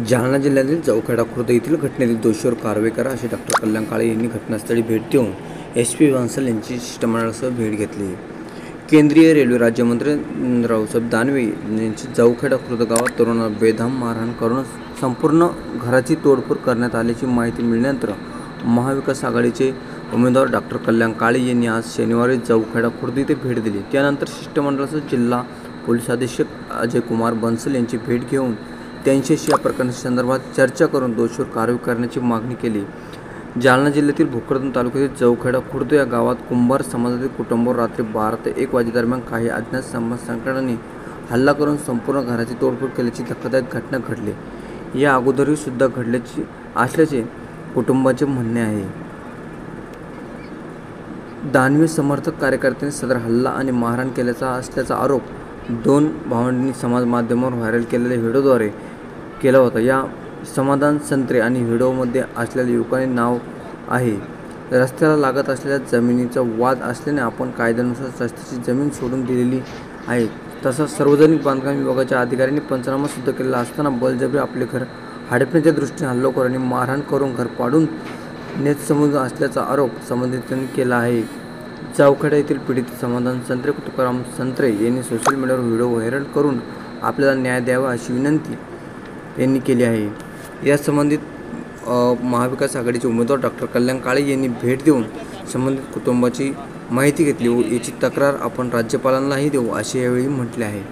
जालना जिल्ह्यातील चौखेडा खुर्द येथील घटनेतील दोषीवर कारवाई करा असे डॉक्टर कल्याण काळे यांनी घटनास्थळी भेट देऊन SP बन्सल यांची शिष्टमंडळासह भेट घेतली। केंद्रीय रेल्वे राज्यमंत्री रावसाहेब दानवे यांची चौखेडा खुर्द गावात तरुणाला बेदम मारहाण करून संपूर्ण घराची तोडफोड करण्यात आल्याची माहिती मिळाल्यानंतर महाविकास आघाडीचे उमेदवार डॉक्टर कल्याण काळे यांनी आज शनिवारी चौखेडा खुर्द येथे भेट दिली। त्यानंतर शिष्टमंडळासह जिल्हा पोलीस अधीक्षक अजय कुमार बन्सल यांची भेट घेऊन त्यांच्याशी या प्रकरणासंदर्भात चर्चा करून दोषीवर कारवाई करण्याची मागणी केली। जालना जिल्ह्यातील भोकरदन तालुक्यातील चौखेडा खुर्द या गावात कुंभार समाजातील कुटुंबावर रात्री 12 ते 1 वाजेदरम्यान काही अज्ञात संघटनांनी हल्ला करून संपूर्ण घराची तोडफोड केल्याची धक्कादायक घटना घडली। या अगोदरही सुद्धा घडल्याची असल्याचे कुटुंबाचे म्हणणे आहे। दानवे समर्थक कार्यकर्त्यांनी सदर हल्ला आणि मारहाण केल्याचा असल्याचा आरोप दोन भावंडांनी समाज माध्यमावर व्हायरल केलेल्या व्हिडिओद्वारे केला होता। या समाधान संत्रे आणि व्हिडिओमध्ये असलेल्या युवकांचे नाव आहे। रस्त्याला लागत असलेल्या जमिनीचा वाद असल्याने आपण कायद्यानुसार रस्त्याची जमीन सोडून दिलेली आहे। तसंच सार्वजनिक बांधकाम विभागाच्या अधिकाऱ्यांनी पंचनामा सुद्धा केलेला असताना बळजबरी आपले घर हडपण्याच्या दृष्टीने हल्लेखोरांनी मारहाण करून घर पाडून नेत समजून असल्याचा आरोप संबंधितांनी केला आहे। चौखेडा येथील पीडित समाधान संत्रे तुकाराम संत्रे यांनी सोशल मीडियावर व्हिडिओ व्हायरल करून आपल्याला न्याय द्यावा अशी विनंती यांनी केली आहे। या संबंधित महाविकास आघाडीचे उमेदवार डॉक्टर कल्याण काळे यांनी भेट देऊन संबंधित कुटुंबाची माहिती घेतली व याची तक्रार आपण राज्यपालांनाही देऊ असे यावेळी म्हटले आहे।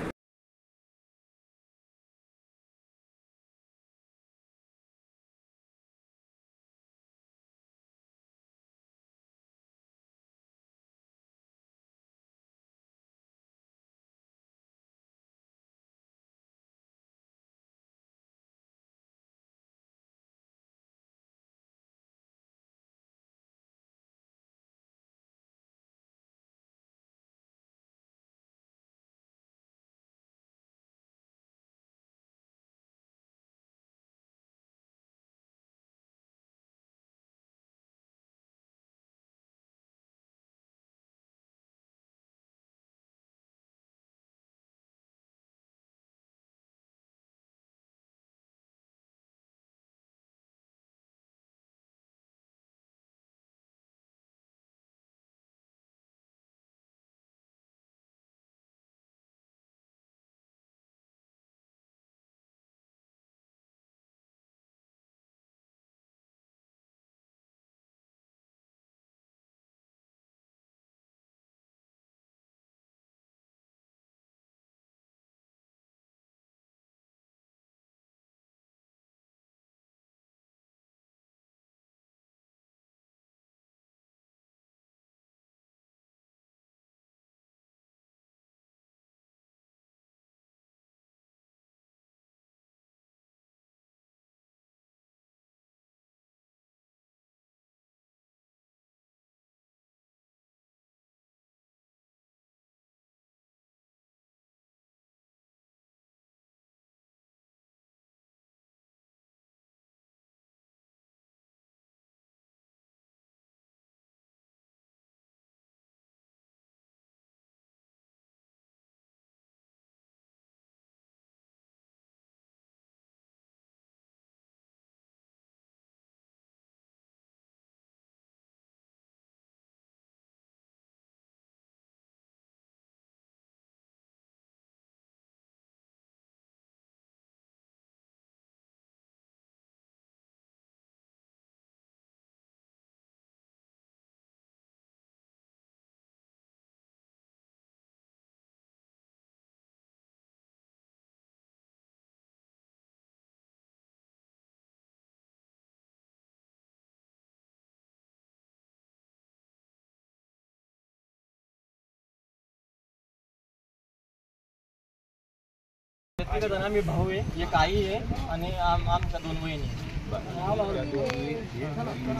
आम्ही भाऊ आहे, एक आई आहे आणि आमच्या 2 बहिणी आहे।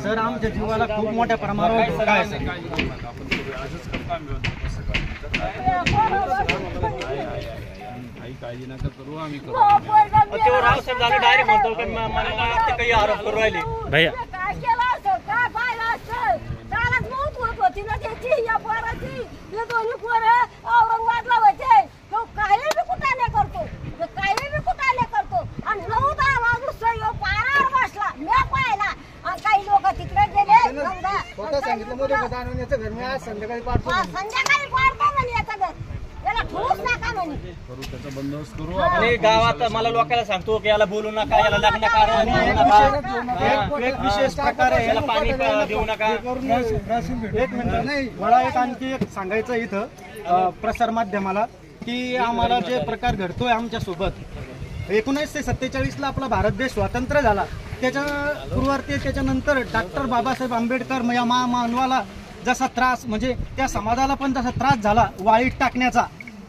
सर आमच्या जीवाला खूप मोठ्या प्रमाणावर धोका आहे सर। काळजी नका करू, आम्ही करू। तेव्हा रावसाहेब झाले डायरेक्ट म्हणतो की मला काही आरोप करू राहिले भैया काय केलं असं काय पाहिलं असं चालत नव्हत होती ना त्याची या पोराची हे दोन्ही पोरं औरंगाबादला होते तो काही बी कुठाने करतो आणि 9-10 वाजून जाणवण्याचं घर मी आज संध्याकाळी पाडतो. संध्याकाळी पाडतो म्हणे याचं घर. याला ठोस नका म्हणे. करू त्याचा बंदोबस्त करू. आणि गावात मला लोकांना सांगतो की याला बोलू नका, याला लग्न करा, एक विशेष प्रकार आहे, याला पाणी देऊ नका. एक मिनिट नाही, मला एक आणखी एक सांगायचं इथं प्रसार माध्यमाला की आम्हाला जे प्रकार घडतोय आमच्या सोबत 1947ला आपला भारत देश स्वतंत्र झाला, त्याच्या पूर्वार्थे त्याच्यानंतर डॉक्टर बाबासाहेब आंबेडकर या मानवाला जसा त्रास म्हणजे त्या समाजाला पण जसा त्रास झाला वाळीत टाकण्याचा,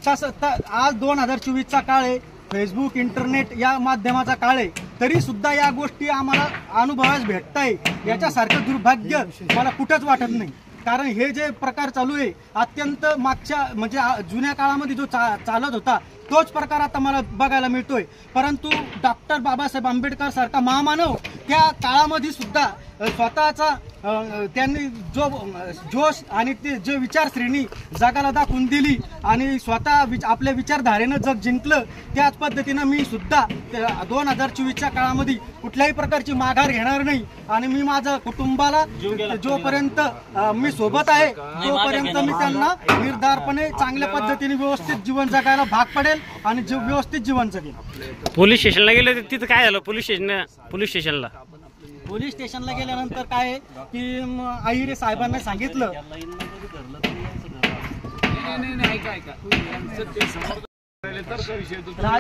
तसं आज 2024चा काळ आहे, फेसबुक इंटरनेट या माध्यमाचा काळ आहे, तरी सुद्धा या गोष्टी आम्हाला अनुभवास भेटताय. याच्यासारखं दुर्भाग्य मला कुठंच वाटत नाही. कारण हे जे प्रकार चालू आहे अत्यंत मागच्या म्हणजे जुन्या काळामध्ये जो चालत होता तोच प्रकार आता मला बघायला मिळतोय. परंतु डॉक्टर बाबासाहेब आंबेडकर सारखा महामानव त्या काळामध्ये सुद्धा स्वतःचा त्यांनी जो जोश आणि ते जे विचारश्रेणी जगाला दाखवून दिली आणि स्वतः आपल्या विचारधारेनं जग जिंकलं, त्याच पद्धतीनं मी सुद्धा 2024च्या काळामध्ये कुठल्याही प्रकारची माघार घेणार नाही. आणि मी माझ्या कुटुंबाला जोपर्यंत मी सोबत आहे तोपर्यंत मी त्यांना निर्धारपणे चांगल्या पद्धतीने व्यवस्थित जीवन जगायला भाग पडेल आणि व्यवस्थित जीवन जगेल. पोलीस स्टेशनला गेले तिथं काय झालं? पोलीस स्टेशनला गेल्यानंतर काय की अहिरे साहेबांना सांगितलं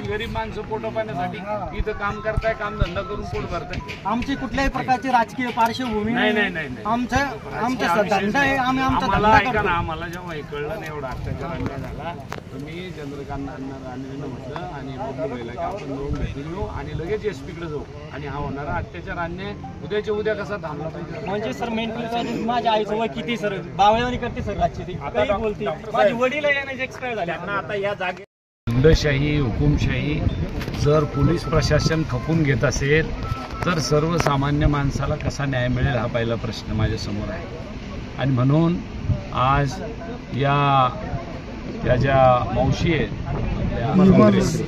गरीब माणसं पोट पाण्यासाठी इथं काम करताय, काम धंदा करून पोट भरताय. आमची कुठल्याही प्रकारची राजकीय पार्श्वभूमी नाही. आमचा धंदा आहे, आम्ही आमचा धंदा करतो. आम्हाला जेव्हा हे कळलं नाही एवढा अत्याचार अन्याय झाला तर मी चंद्रकांत राणेंना म्हटलं आणि बबलूला की आपण दोन भेटून येऊ आणि लगेच एसपीकडे जाऊ आणि हा होणारा अत्याचार अन्याय उद्याच्या उद्या कसा थांबला पाहिजे. म्हणजे सर मेंटली माझ्या आईचं वय किती सर, बावळणी करते सर रातची ती काही बोलते. माझे वडील एक्सपायर झाले. आता या जागे गुंडशाही हुकुमशाही जर पोलीस प्रशासन खपून घेत असेल तर सर्वसामान्य माणसाला कसा न्याय मिळेल हा पहिला प्रश्न माझ्यासमोर आहे. आणि म्हणून आज त्या ज्या मावशी आहेत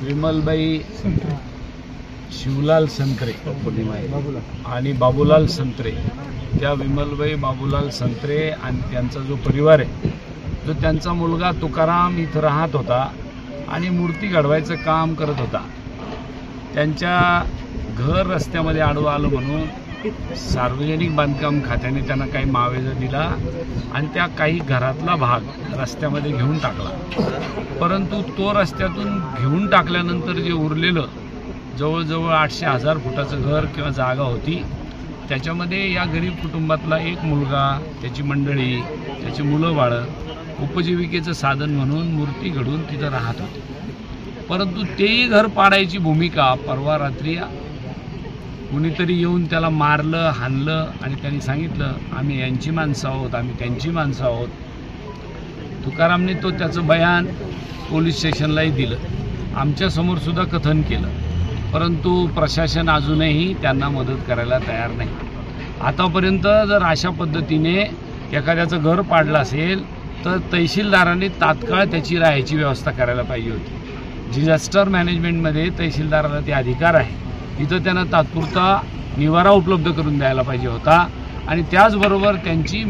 विमलबाई शिवलाल संत्रे आणि बाबूलाल संत्रे, त्या विमलबाई बाबूलाल संत्रे आणि त्यांचा जो परिवार आहे, जो त्यांचा मुलगा तुकाराम इथं राहत होता आणि मूर्ती घडवायचं काम करत होता, त्यांच्या घर रस्त्यामध्ये आडवं आलं म्हणून सार्वजनिक बांधकाम खात्याने त्यांना काही मावेजा दिला आणि त्या काही घरातला भाग रस्त्यामध्ये घेऊन टाकला. परंतु तो रस्त्यातून घेऊन टाकल्यानंतर जे उरलेलं जवळजवळ 800,000 फुटाचं घर किंवा जागा होती, त्याच्यामध्ये या गरीब कुटुंबातला एक मुलगा, त्याची मंडळी, त्याची मुलं बाळं उपजीविकेचं साधन म्हणून मूर्ती घडवून तिथं राहत होते. परंतु तेही घर पाडायची भूमिका परवा रात्री कुणीतरी येऊन त्याला मारलं, हाणलं आणि त्यांनी सांगितलं आम्ही यांची माणसं आहोत, आम्ही त्यांची माणसं आहोत. तुकारामने त्याचं बयान पोलीस स्टेशनलाही दिलं, आमच्यासमोर सुद्धा कथन केलं. परंतु प्रशासन अजूनही त्यांना मदत करायला तयार नाही. आतापर्यंत जर अशा पद्धतीने एखाद्याचं घर पाडलं असेल तर तहसीलदारांनी तात्काळ त्याची राहायची व्यवस्था करायला पाहिजे होती. डिझास्टर मॅनेजमेंटमध्ये तहसीलदाराला ते अधिकार आहे, तिथं त्यांना तात्पुरता निवारा उपलब्ध करून द्यायला पाहिजे होता. आणि त्याचबरोबर त्यांची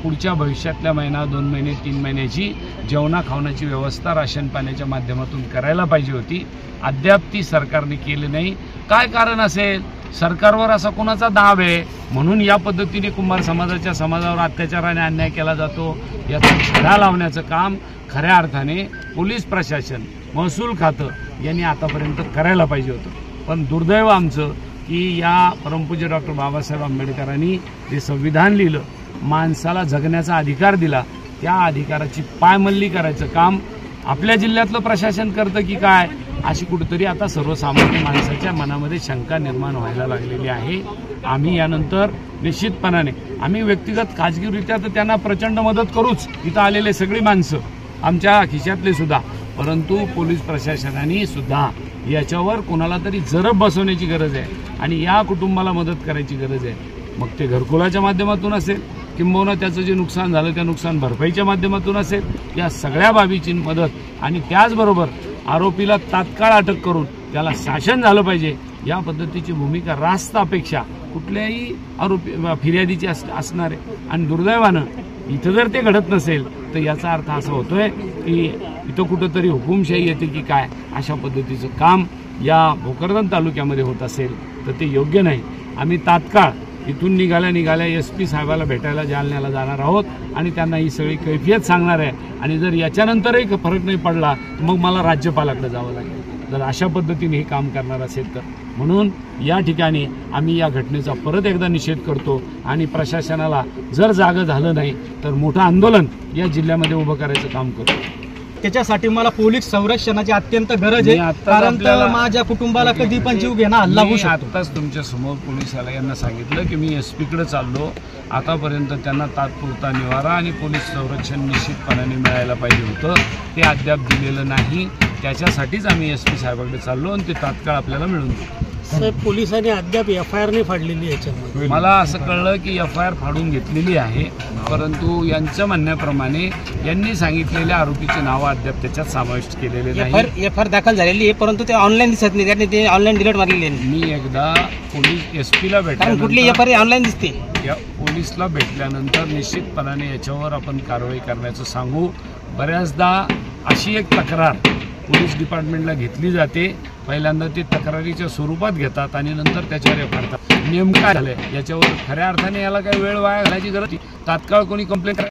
पुढच्या भविष्यातल्या महिना 2 महिने 3 महिन्याची जेवणा खावण्याची व्यवस्था राशन पाण्याच्या माध्यमातून करायला पाहिजे होती. अद्याप ती सरकारने केली नाही. काय कारण असेल? सरकारवर असा कोणाचा दाब आहे म्हणून या पद्धतीने कुंभार समाजावर अत्याचार आणि अन्याय केला जातो, याचा छडा लावण्याचं काम खऱ्या अर्थाने पोलीस प्रशासन, महसूल खातं यांनी आतापर्यंत करायला पाहिजे होतं. पण दुर्दैव आमचं की या परमपूज्य डॉक्टर बाबासाहेब आंबेडकरांनी जे संविधान लिहिलं, माणसाला जगण्याचा अधिकार दिला, त्या अधिकाराची पायमल्ली करायचं काम आपल्या जिल्ह्यातलं प्रशासन करतं की काय, अशी कुठेतरी आता सर्वसामान्य माणसाच्या मनामध्ये शंका निर्माण व्हायला लागलेली आहे. आम्ही यानंतर निश्चितपणाने आम्ही व्यक्तिगत खाजगीरित्या तर त्यांना प्रचंड मदत करूच, इथं आलेले सगळी माणसं आमच्या खिशातले सुद्धा, परंतु पोलीस प्रशासनाने सुद्धा याच्यावर कोणाला तरी जरब बसवण्याची गरज आहे आणि या कुटुंबाला मदत करायची गरज आहे. मग ते घरकुलाच्या माध्यमातून असेल किंबहुना त्याचं जे नुकसान झालं त्या नुकसान भरपाईच्या माध्यमातून असेल, या सगळ्या बाबीची मदत आणि त्याचबरोबर आरोपीला तात्काळ अटक करून त्याला शासन झालं पाहिजे या पद्धतीची भूमिका रास्त अपेक्षा कुठल्याही आरोपी फिर्यादीची असणार आहे. आणि दुर्दैवानं इथं जर ते घडत नसेल तर याचा अर्थ असा होतोय की इथं कुठंतरी हुकुमशाही येते की काय, अशा पद्धतीचं काम या भोकरदन तालुक्यामध्ये होत असेल तर ते योग्य नाही. आम्ही तात्काळ इथून निघाल्या SP साहेबाला भेटायला जालन्याला जाणार आहोत आणि त्यांना ही सगळी कैफियत सांगणार आहे. आणि जर याच्यानंतरही फरक नाही पडला तर मग मला राज्यपालाकडे जावं लागेल, जर अशा पद्धतीने हे काम करणार असेल तर. म्हणून या ठिकाणी आम्ही या घटनेचा परत एकदा निषेध करतो आणि प्रशासनाला जर जागं झालं नाही तर मोठं आंदोलन या जिल्ह्यामध्ये उभं करायचं काम करतो. त्याच्यासाठी मला पोलीस संरक्षणाची अत्यंत गरज मी आहे, आत्ताच कारण आपल्याला- माझ्या कुटुंबाला कधी पण जीव घेणं हल्ला होऊ मी शकतो. आत्ताच तुमच्या समोर पोलिसाला यांना सांगितलं की मी SP कडे चाललो. आतापर्यंत त्यांना तात्पुरता निवारा आणि पोलीस संरक्षण निश्चितपणाने मिळायला पाहिजे होतं, ते अद्याप दिलेलं नाही. त्याच्यासाठीच आम्ही SP साहेबांकडे चाललो आणि ते तात्काळ आपल्याला मिळून देऊ. साहेब, पोलिसांनी अद्याप FIR नाही फाडलेली याच्यामध्ये. मला असं कळलं की FIR फाडून घेतलेली आहे, परंतु यांच्या म्हणण्याप्रमाणे यांनी सांगितलेल्या आरोपीची नावं अद्याप त्याच्यात समाविष्ट केलेले नाही. FIR दाखल झालेली आहे, परंतु ते ऑनलाईन दिसत नाही, त्यांनी ते ऑनलाईन डिलीट मारलेली आहे. मी एकदा पोलीस SP ला कारण कुठली भेटल्यानंतर FIR ऑनलाईन दिसते. या पोलीसला भेटल्यानंतर निश्चितपणाने याच्यावर आपण कारवाई करण्याचं सांगू. बऱ्याचदा अशी एक तक्रार पोलीस डिपार्टमेंटला घेतली जाते, पहिल्यांदा ती तक्रारीच्या स्वरूपात घेतात आणि नंतर त्याच्यावर फाडतात. नेमकं झालंय याच्यावर खऱ्या अर्थाने याला काही वेळ वाया घालायची गरज, तात्काळ कोणी कंप्लेंट